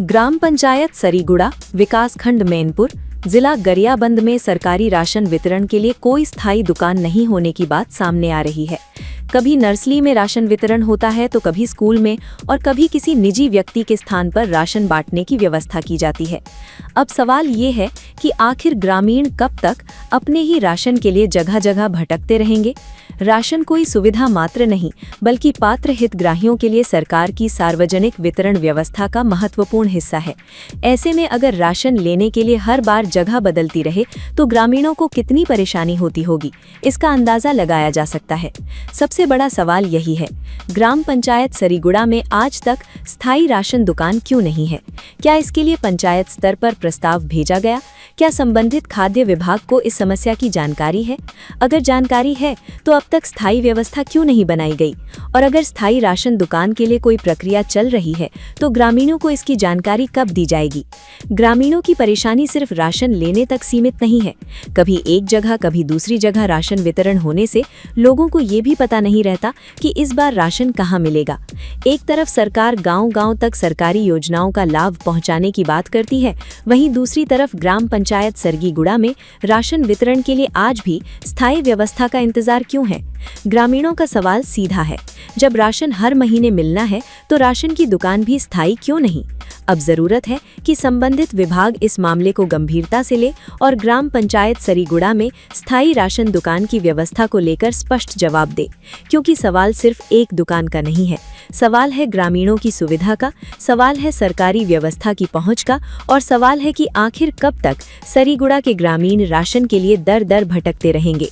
ग्राम पंचायत सरीगुड़ा, विकासखंड मैनपुर, जिला गरियाबंद में सरकारी राशन वितरण के लिए कोई स्थायी दुकान नहीं होने की बात सामने आ रही है। कभी नर्सरी में राशन वितरण होता है तो कभी स्कूल में और कभी किसी निजी व्यक्ति के स्थान पर राशन बांटने की व्यवस्था की जाती है। अब सवाल ये है कि आखिर ग्रामीण कब तक अपने ही राशन के लिए जगह जगह भटकते रहेंगे। राशन कोई सुविधा मात्र नहीं बल्कि पात्र हितग्राहियों के लिए सरकार की सार्वजनिक वितरण व्यवस्था का महत्वपूर्ण हिस्सा है। ऐसे में अगर राशन लेने के लिए हर बार जगह बदलती रहे तो ग्रामीणों को कितनी परेशानी होती होगी, इसका अंदाजा लगाया जा सकता है। सबसे बड़ा सवाल यही है, ग्राम पंचायत सरीगुड़ा में आज तक स्थायी राशन दुकान क्यों नहीं है? क्या इसके लिए पंचायत स्तर पर प्रस्ताव भेजा गया? क्या संबंधित खाद्य विभाग को इस समस्या की जानकारी है? अगर जानकारी है तो अब तक स्थायी व्यवस्था क्यों नहीं बनाई गई? और अगर स्थायी राशन दुकान के लिए कोई प्रक्रिया चल रही है तो ग्रामीणों को इसकी जानकारी कब दी जाएगी? ग्रामीणों की परेशानी सिर्फ राशन लेने तक सीमित नहीं है। कभी एक जगह कभी दूसरी जगह राशन वितरण होने से लोगों को ये भी पता नहीं रहता कि इस बार राशन कहाँ मिलेगा। एक तरफ सरकार गांव-गांव तक सरकारी योजनाओं का लाभ पहुंचाने की बात करती है, वहीं दूसरी तरफ ग्राम पंचायत सरीगुड़ा में राशन वितरण के लिए आज भी स्थायी व्यवस्था का इंतजार क्यों है? ग्रामीणों का सवाल सीधा है, जब राशन हर महीने मिलना है तो राशन की दुकान भी स्थायी क्यों नहीं? अब जरूरत है कि संबंधित विभाग इस मामले को गंभीरता से ले और ग्राम पंचायत सरीगुड़ा में स्थायी राशन दुकान की व्यवस्था को लेकर स्पष्ट जवाब दे, क्योंकि सवाल सिर्फ एक दुकान का नहीं है। सवाल है ग्रामीणों की सुविधा का, सवाल है सरकारी व्यवस्था की पहुंच का, और सवाल है कि आखिर कब तक सरीगुड़ा के ग्रामीण राशन के लिए दर दर भटकते रहेंगे।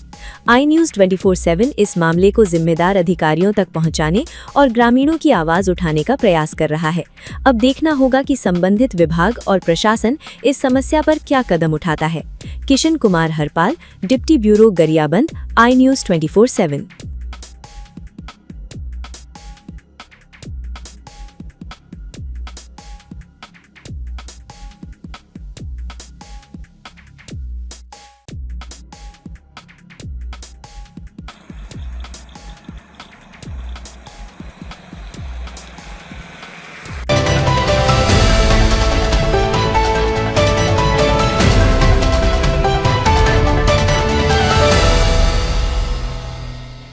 आई न्यूज़ 24/7 इस मामले को जिम्मेदार अधिकारियों तक पहुंचाने और ग्रामीणों की आवाज उठाने का प्रयास कर रहा है। अब देखना होगा कि संबंधित विभाग और प्रशासन इस समस्या पर क्या कदम उठाता है। Kishan Kumar Harpal, deputy bureau Gariaband, I news 24/7।